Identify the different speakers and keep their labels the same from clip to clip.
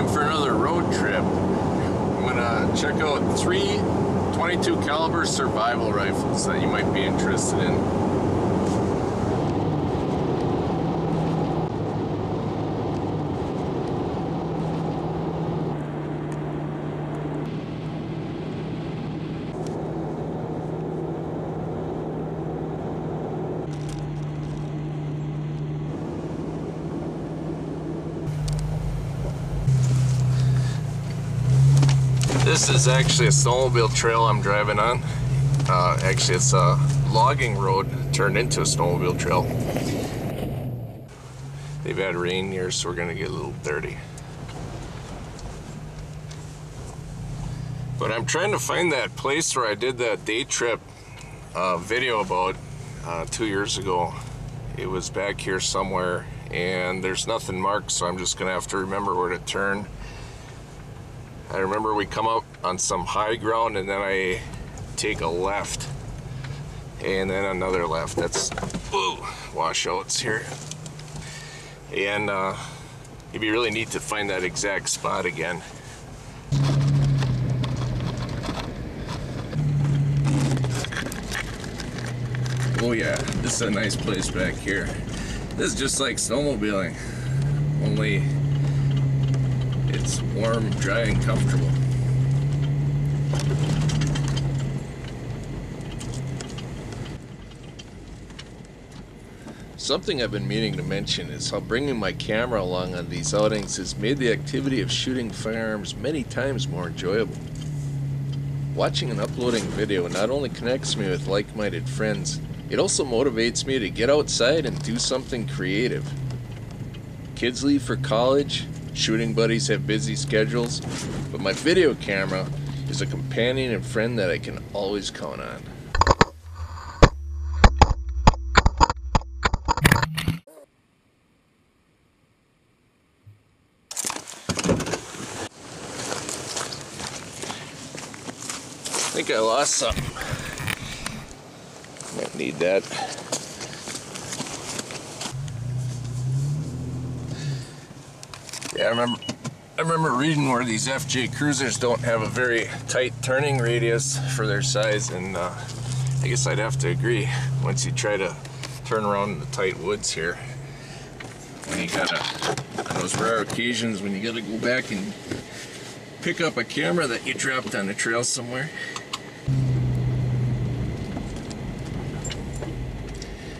Speaker 1: time for another road trip. I'm gonna check out 3 22 caliber survival rifles that you might be interested in. This is actually a snowmobile trail I'm driving on. Actually, it's a logging road turned into a snowmobile trail. They've had rain here, so we're gonna get a little dirty. But I'm trying to find that place where I did that day trip video about 2 years ago. It was back here somewhere, and there's nothing marked, so I'm just gonna have to remember where to turn. I remember we come up on some high ground and then I take a left and then another left. That's washouts here. And it'd be really neat to find that exact spot again. Oh yeah, this is a nice place back here. This is just like snowmobiling, only it's warm, dry, and comfortable. Something I've been meaning to mention is how bringing my camera along on these outings has made the activity of shooting firearms many times more enjoyable. Watching and uploading video not only connects me with like-minded friends, it also motivates me to get outside and do something creative. Kids leave for college, shooting buddies have busy schedules, but my video camera is a companion and friend that I can always count on. I think I lost something. Might need that. Yeah, I remember reading where these FJ cruisers don't have a very tight turning radius for their size, and I guess I'd have to agree. Once you try to turn around in the tight woods here, when you gotta, on those rare occasions when you gotta go back and pick up a camera that you dropped on the trail somewhere.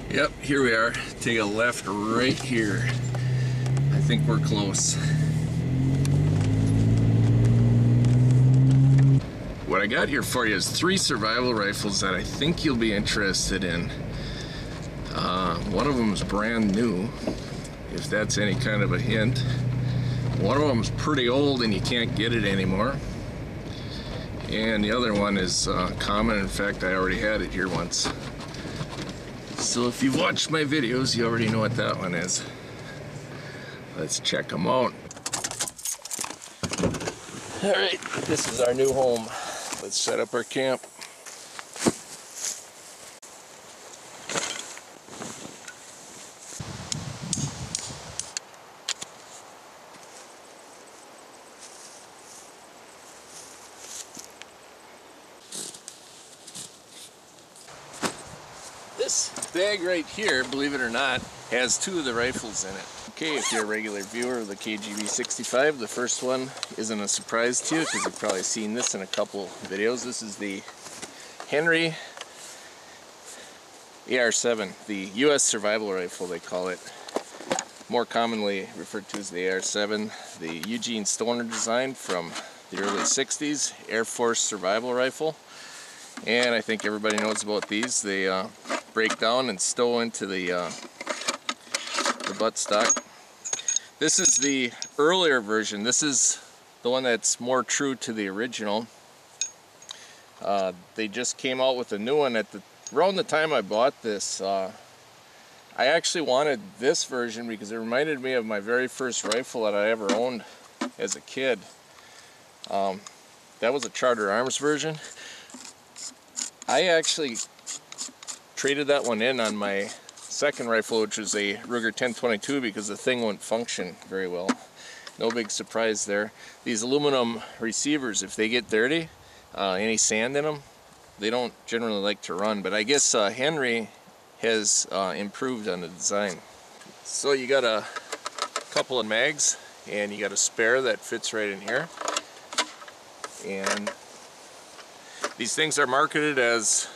Speaker 1: Yep, here we are. Take a left right here. I think we're close. What I got here for you is 3 survival rifles that I think you'll be interested in. One of them is brand new, if that's any kind of a hint. One of them is pretty old and you can't get it anymore. And the other one is common. In fact, I already had it here once. So if you've watched my videos, you already know what that one is. Let's check them out. Alright, this is our new home. Let's set up our camp. This bag right here, believe it or not, has 2 of the rifles in it. Okay, if you're a regular viewer of the KGB 65, the first one isn't a surprise to you because you've probably seen this in a couple videos. This is the Henry AR-7, the U.S. survival rifle they call it. More commonly referred to as the AR-7, the Eugene Stoner design from the early 60s, Air Force survival rifle. And I think everybody knows about these. They break down and stow into the buttstock. This is the earlier version. This is the one that's more true to the original. They just came out with a new one around the time I bought this. I actually wanted this version because it reminded me of my very first rifle that I ever owned as a kid. That was a Charter Arms version. I actually traded that one in on my second rifle, which was a Ruger 1022, because the thing wouldn't function very well. No big surprise there. These aluminum receivers, if they get dirty, any sand in them, they don't generally like to run. But I guess Henry has improved on the design. So you got a couple of mags, and you got a spare that fits right in here. And these things are marketed as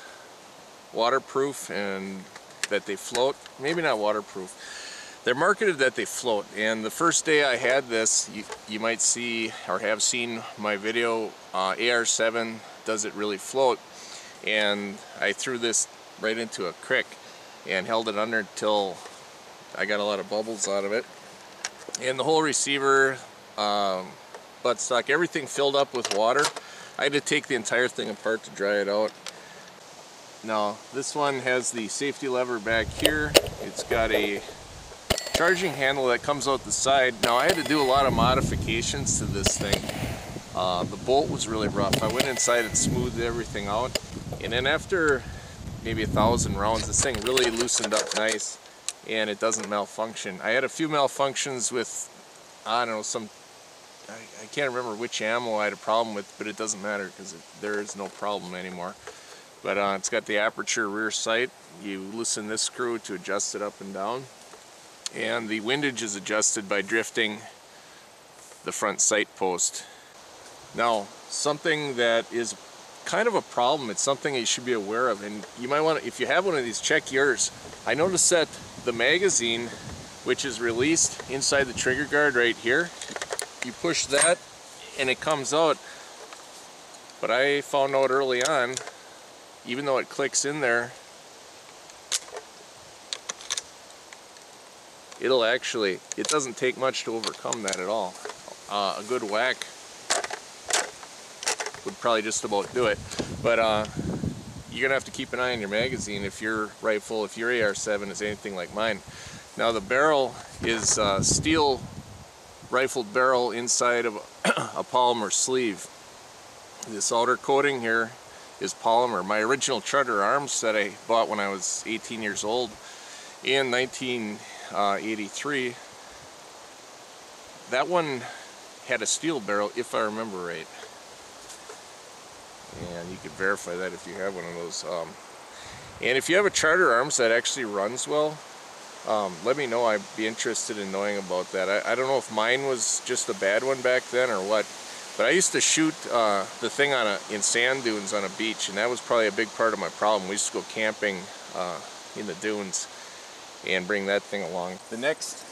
Speaker 1: waterproof and that they float. Maybe not waterproof. They're marketed that they float. And the first day I had this, you might see or have seen my video, AR7 does it really float. And I threw this right into a creek and held it under until I got a lot of bubbles out of it. And the whole receiver, buttstock, everything filled up with water. I had to take the entire thing apart to dry it out. Now, this one has the safety lever back here. It's got a charging handle that comes out the side. Now, I had to do a lot of modifications to this thing. The bolt was really rough. I went inside and smoothed everything out. And then after maybe 1,000 rounds, this thing really loosened up nice, and it doesn't malfunction. I had a few malfunctions with, I don't know, I can't remember which ammo I had a problem with, but it doesn't matter because there is no problem anymore. But it's got the aperture rear sight. You loosen this screw to adjust it up and down. And the windage is adjusted by drifting the front sight post. Now, something that is kind of a problem, it's something you should be aware of, and you might want to, if you have one of these, check yours. I noticed that the magazine, which is released inside the trigger guard right here, you push that and it comes out. But I found out early on, even though it clicks in there, it doesn't take much to overcome that at all. A good whack would probably just about do it. But you're gonna have to keep an eye on your magazine if your rifle, if your AR7 is anything like mine. Now, the barrel is steel rifled barrel inside of a polymer sleeve. This outer coating here is polymer. My original Charter Arms that I bought when I was 18 years old in 1983, that one had a steel barrel, if I remember right. And you could verify that if you have one of those. And if you have a Charter Arms that actually runs well, let me know. I'd be interested in knowing about that. I don't know if mine was just a bad one back then or what, but I used to shoot the thing in sand dunes on a beach, and that was probably a big part of my problem. We used to go camping in the dunes and bring that thing along. The next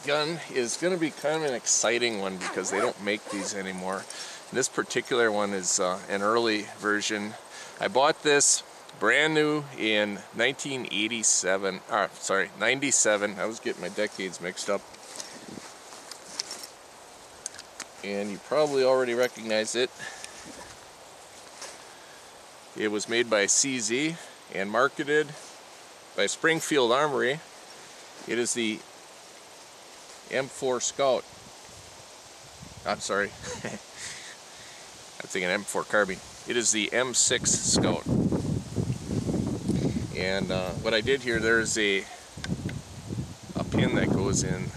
Speaker 1: gun is going to be kind of an exciting one because they don't make these anymore. This particular one is an early version. I bought this brand new in 97. I was getting my decades mixed up. And you probably already recognize it. It was made by CZ and marketed by Springfield Armory. It is the M4 Scout. I'm sorry. I'm thinking M4 Carbine. It is the M6 Scout. And what I did here, there's a pin that goes in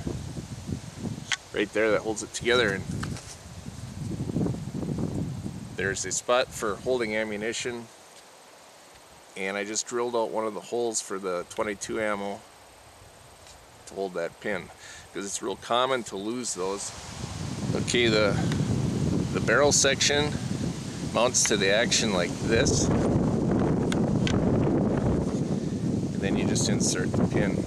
Speaker 1: right there that holds it together, and there's a spot for holding ammunition, and I just drilled out one of the holes for the 22 ammo to hold that pin, because it's real common to lose those. Okay, the barrel section mounts to the action like this, and then you just insert the pin.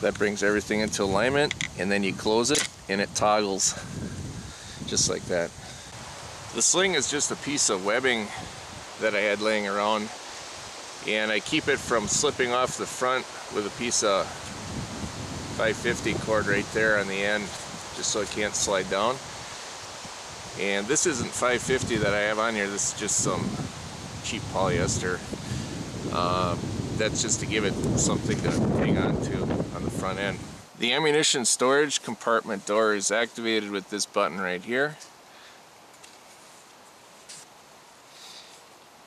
Speaker 1: That brings everything into alignment, and then you close it and it toggles just like that. The sling is just a piece of webbing that I had laying around, and I keep it from slipping off the front with a piece of 550 cord right there on the end, just so it can't slide down. And this isn't 550 that I have on here, this is just some cheap polyester. That's just to give it something to hang on to on the front end. The ammunition storage compartment door is activated with this button right here.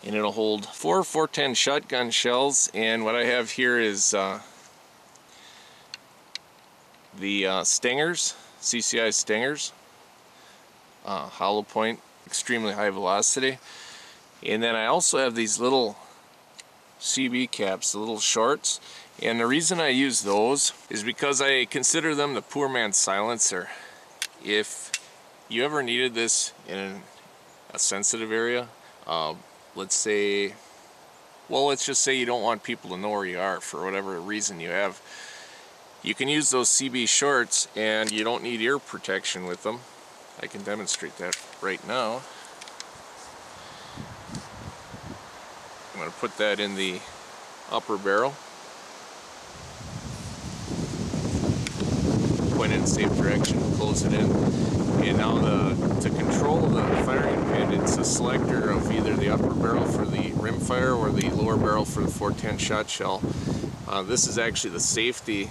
Speaker 1: And it'll hold 4 410 shotgun shells, and what I have here is the stingers, CCI stingers, hollow point, extremely high velocity. And then I also have these little CB caps, the little shorts, and the reason I use those is because I consider them the poor man's silencer. If you ever needed this in a sensitive area, let's just say you don't want people to know where you are for whatever reason you have, you can use those CB shorts and you don't need ear protection with them. I can demonstrate that right now. I'm going to put that in the upper barrel. Point it in the safe direction, close it in. And now to control the firing pin, it's a selector of either the upper barrel for the rimfire or the lower barrel for the 410 shot shell. This is actually the safety.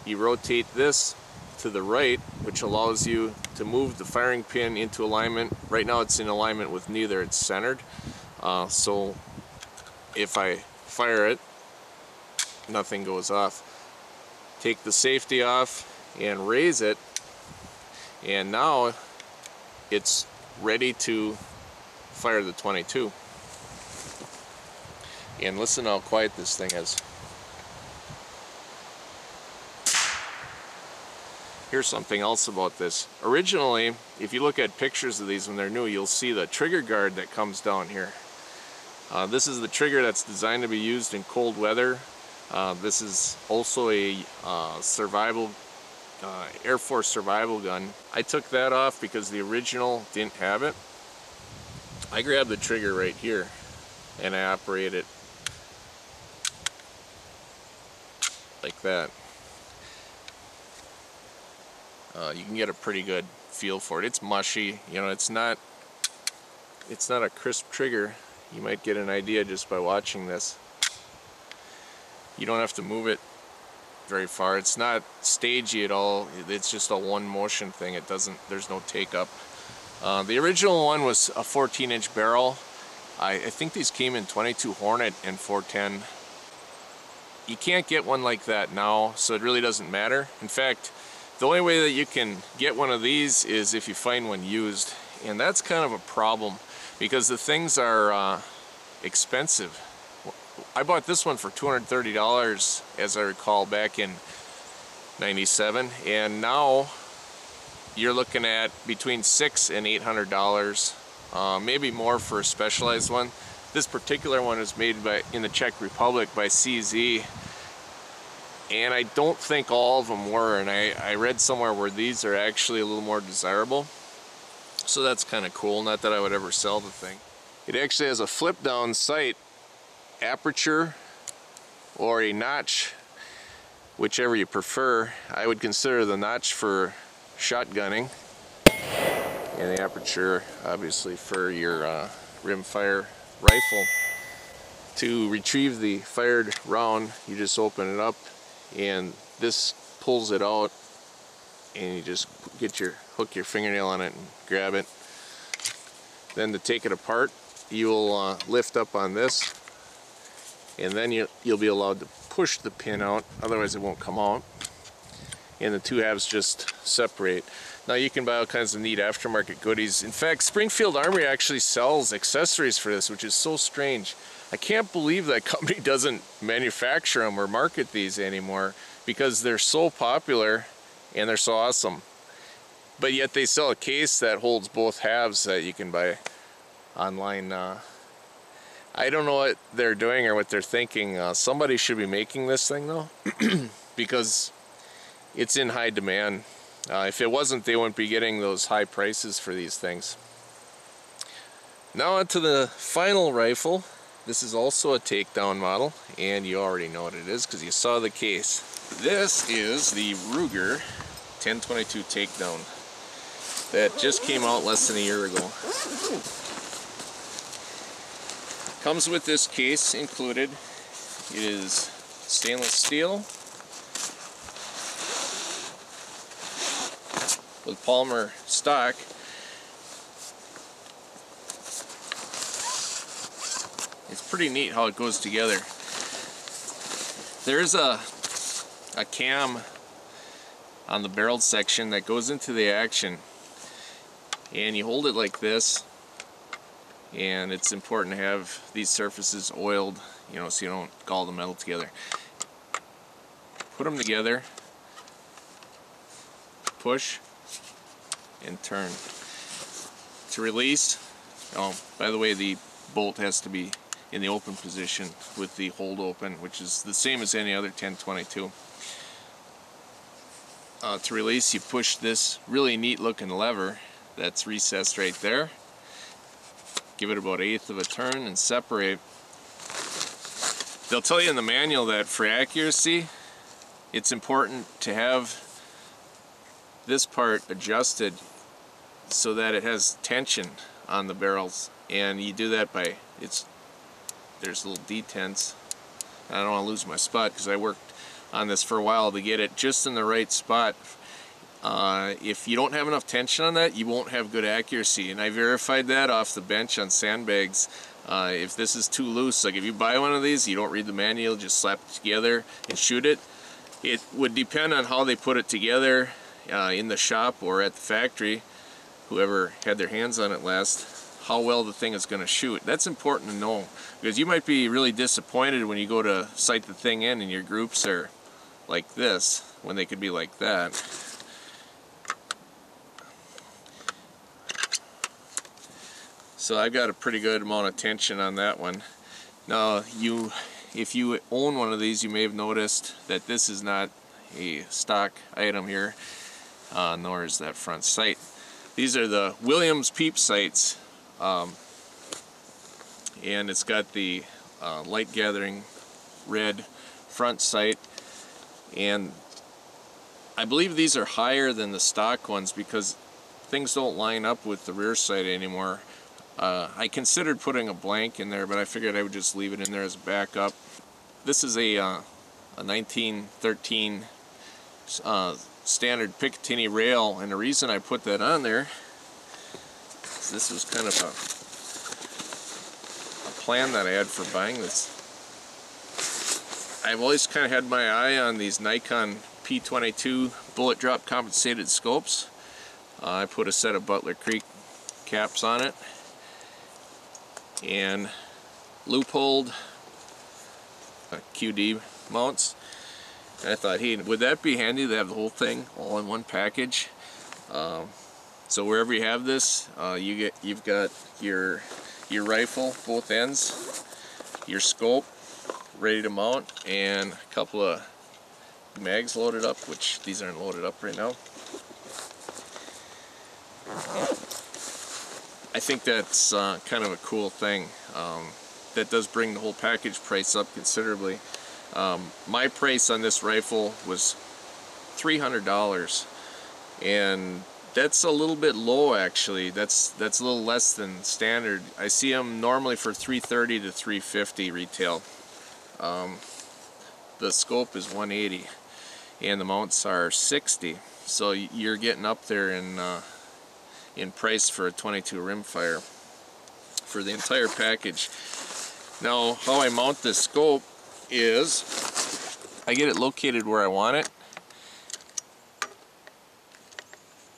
Speaker 1: You rotate this to the right, which allows you to move the firing pin into alignment. Right now it's in alignment with neither, it's centered. So if I fire it, nothing goes off. Take the safety off and raise it, and now it's ready to fire the 22. And listen how quiet this thing is. Here's something else about this. Originally, if you look at pictures of these when they're new, you'll see the trigger guard that comes down here. This is the trigger that's designed to be used in cold weather. This is also a survival Air Force survival gun. I took that off because the original didn't have it. I grabbed the trigger right here and I operate it like that. You can get a pretty good feel for it. It's mushy, you know, it's not a crisp trigger. You might get an idea just by watching this. You don't have to move it very far. It's not stagey at all. It's just a one motion thing. There's no take up. The original one was a 14-inch barrel. I think these came in 22 Hornet and 410. You can't get one like that now, so it really doesn't matter. In fact, the only way that you can get one of these is if you find one used, and that's kind of a problem because the things are expensive. I bought this one for $230, as I recall, back in '97, and now you're looking at between $600 and $800, maybe more for a specialized one. This particular one is made in the Czech Republic by CZ, and I don't think all of them were, and I read somewhere where these are actually a little more desirable, so that's kind of cool. Not that I would ever sell the thing. It actually has a flip down sight, aperture, or a notch, whichever you prefer. I would consider the notch for shotgunning, and the aperture obviously for your rimfire rifle. To retrieve the fired round, you just open it up and this pulls it out, and you just hook your fingernail on it and grab it. Then to take it apart, you'll lift up on this, and then you'll be allowed to push the pin out, otherwise it won't come out, and the two halves just separate. Now you can buy all kinds of neat aftermarket goodies. In fact, Springfield Armory actually sells accessories for this, which is so strange. I can't believe that company doesn't manufacture them or market these anymore, because they're so popular and they're so awesome. But yet they sell a case that holds both halves that you can buy online. I don't know what they're doing or what they're thinking. Somebody should be making this thing though, because it's in high demand. If it wasn't, they wouldn't be getting those high prices for these things. Now onto the final rifle. This is also a Takedown model, and you already know what it is because you saw the case. This is the Ruger 1022 Takedown that just came out less than a year ago. Comes with this case included. It is stainless steel with polymer stock. It's pretty neat how it goes together. There's a cam on the barrel section that goes into the action, and you hold it like this. And it's important to have these surfaces oiled, you know, so you don't gall the metal together. Put them together, push, and turn. To release, oh, by the way, the bolt has to be in the open position with the hold open, which is the same as any other 1022. To release, you push this really neat looking lever that's recessed right there. Give it about 1/8 of a turn and separate. They'll tell you in the manual that for accuracy, it's important to have this part adjusted so that it has tension on the barrels, and you do that by, there's little detents. I don't want to lose my spot because I worked on this for a while to get it just in the right spot. If you don't have enough tension on that, you won't have good accuracy, and I verified that off the bench on sandbags. If this is too loose, like if you buy one of these, you don't read the manual, just slap it together and shoot it. It would depend on how they put it together in the shop or at the factory, whoever had their hands on it last, how well the thing is going to shoot. That's important to know, because you might be really disappointed when you go to sight the thing in and your groups are like this when they could be like that. So I've got a pretty good amount of tension on that one. Now, if you own one of these, you may have noticed that this is not a stock item here, nor is that front sight. These are the Williams Peep sights, and it's got the light gathering red front sight, and I believe these are higher than the stock ones because things don't line up with the rear sight anymore. I considered putting a blank in there, but I figured I would just leave it in there as a backup. This is a 1913 standard Picatinny rail, and the reason I put that on there is this was kind of a plan that I had for buying this. I've always kind of had my eye on these Nikon P22 bullet drop compensated scopes. I put a set of Butler Creek caps on it and loopholed QD mounts. And I thought, hey, would that be handy to have the whole thing all in one package? So wherever you have this, you've got your rifle, both ends, your scope ready to mount, and a couple of mags loaded up, which these aren't loaded up right now. I think that's kind of a cool thing. That does bring the whole package price up considerably. My price on this rifle was $300, and that's a little bit low actually. That's a little less than standard. I see them normally for $330 to $350 retail. The scope is $180, and the mounts are $60. So you're getting up there in price for a 22 rimfire for the entire package. Now, how I mount this scope is I get it located where I want it.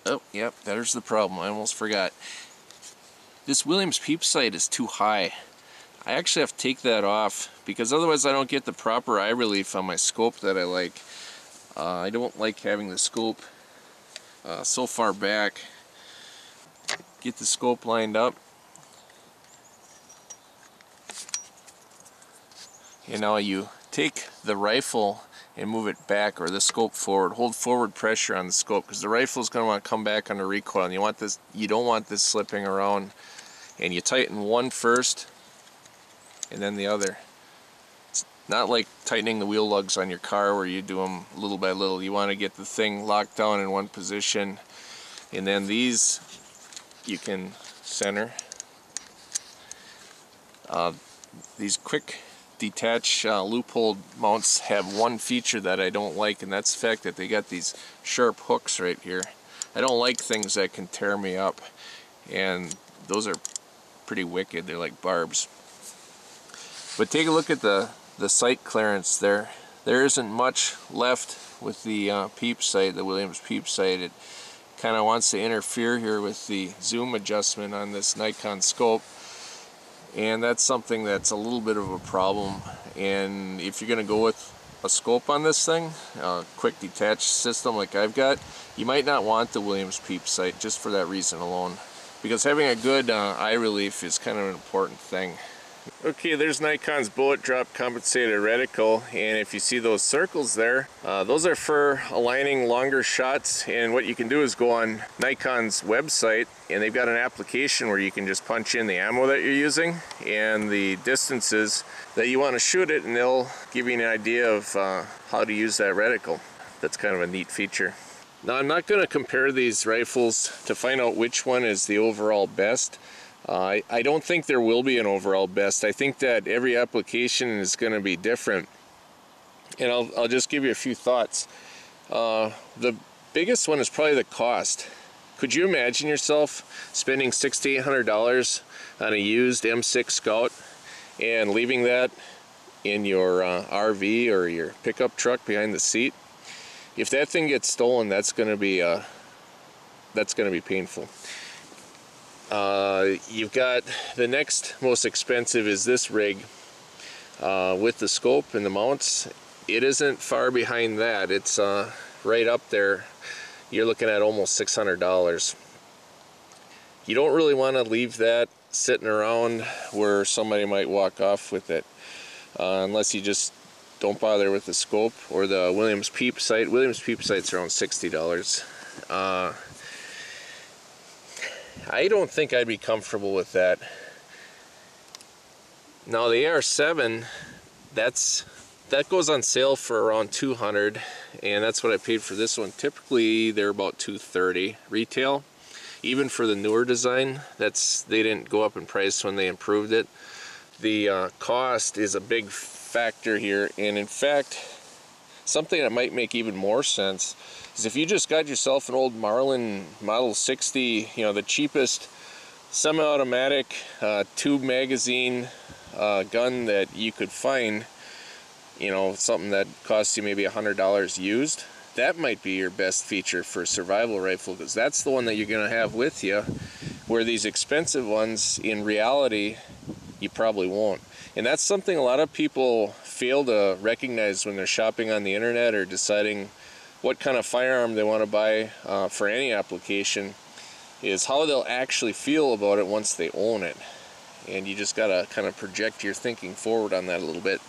Speaker 1: Oh, yep, there's the problem. I almost forgot. This Williams Peep sight is too high. I actually have to take that off because otherwise I don't get the proper eye relief on my scope that I like. I don't like having the scope so far back. Get the scope lined up. And now you take the rifle and move it back, or the scope forward. Hold forward pressure on the scope because the rifle is going to want to come back under recoil, and you don't want this slipping around. And you tighten one first and then the other. It's not like tightening the wheel lugs on your car where you do them little by little. You want to get the thing locked down in one position, and then these you can center. These quick detach loophole mounts have one feature that I don't like, and that's the fact that they got these sharp hooks right here. I don't like things that can tear me up, and those are pretty wicked. They're like barbs. But take a look at the sight clearance there. There isn't much left with the Peep sight, the Williams Peep sight. It kind of wants to interfere here with the zoom adjustment on this Nikon scope, and that's something that's a little bit of a problem. And if you're going to go with a scope on this thing, a quick detach system like I've got, you might not want the Williams Peep sight just for that reason alone, because having a good eye relief is kind of an important thing. Okay, there's Nikon's bullet drop compensated reticle, and if you see those circles there, those are for aligning longer shots. And what you can do is go on Nikon's website, and they've got an application where you can just punch in the ammo that you're using and the distances that you want to shoot it, and they'll give you an idea of how to use that reticle. That's kind of a neat feature. Now, I'm not going to compare these rifles to find out which one is the overall best. I don't think there will be an overall best. I think that every application is going to be different. And I'll just give you a few thoughts. The biggest one is probably the cost. Could you imagine yourself spending $600 to $800 on a used M6 Scout and leaving that in your RV or your pickup truck behind the seat? If that thing gets stolen, that's going to be painful. You've got the next most expensive is this rig with the scope and the mounts. It isn't far behind that. It's right up there. You're looking at almost $600. You don't really want to leave that sitting around where somebody might walk off with it, unless you just don't bother with the scope or the Williams Peep sight. Williams Peep sight's around $60. I don't think I'd be comfortable with that. Now the AR7, that goes on sale for around $200, and that's what I paid for this one. Typically they're about $230 retail, even for the newer design. They didn't go up in price when they improved it. The cost is a big factor here, and in fact, something that might make even more sense is if you just got yourself an old Marlin Model 60, the cheapest semi-automatic tube magazine gun that you could find, something that costs you maybe $100 used, that might be your best feature for a survival rifle, because that's the one that you're going to have with you, where these expensive ones, in reality, you probably won't. And that's something a lot of people fail to recognize when they're shopping on the internet or deciding what kind of firearm they want to buy for any application, is how they'll actually feel about it once they own it. And you just got to kind of project your thinking forward on that a little bit.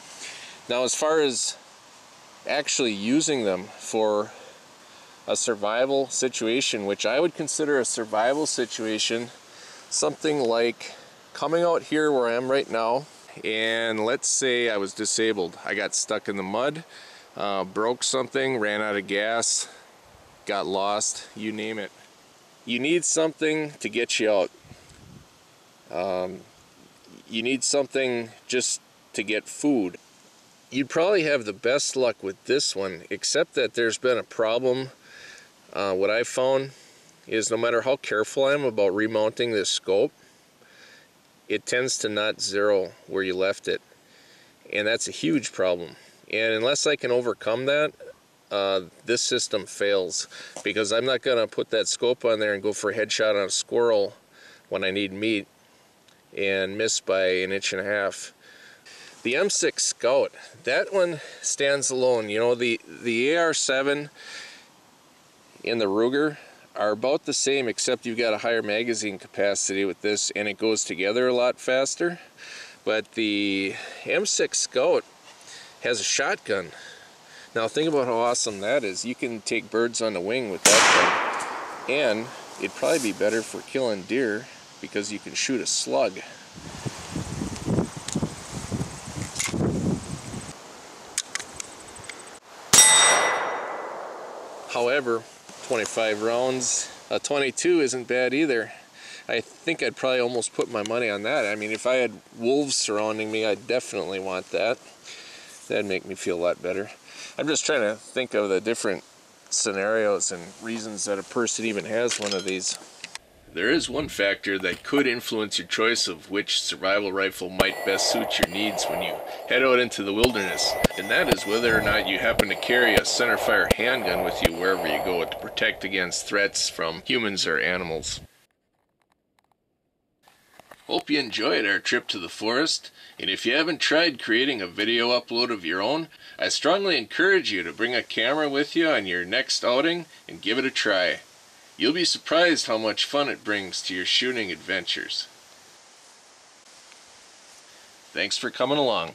Speaker 1: Now, as far as actually using them for a survival situation, which I would consider a survival situation, something like coming out here where I am right now, and let's say I was disabled. I got stuck in the mud, broke something, ran out of gas, got lost, you name it. You need something to get you out. You need something just to get food. You'd probably have the best luck with this one, except that there's been a problem. What I've found is no matter how careful I am about remounting this scope, it tends to not zero where you left it. And that's a huge problem. And unless I can overcome that, this system fails, because I'm not going to put that scope on there and go for a headshot on a squirrel when I need meat and miss by 1.5 inches. The M6 Scout, that one stands alone. The AR7 and the Ruger are about the same, except you've got a higher magazine capacity with this, and it goes together a lot faster. But the M6 Scout has a shotgun. Now think about how awesome that is. You can take birds on the wing with that thing, and it'd probably be better for killing deer because you can shoot a slug. However, 25 rounds, a 22 isn't bad either. I think I'd probably almost put my money on that. I mean, if I had wolves surrounding me, I'd definitely want that. That'd make me feel a lot better. I'm just trying to think of the different scenarios and reasons that a person even has one of these. There is one factor that could influence your choice of which survival rifle might best suit your needs when you head out into the wilderness, and that is whether or not you happen to carry a centerfire handgun with you wherever you go to protect against threats from humans or animals. Hope you enjoyed our trip to the forest, and if you haven't tried creating a video upload of your own, I strongly encourage you to bring a camera with you on your next outing and give it a try. You'll be surprised how much fun it brings to your shooting adventures. Thanks for coming along.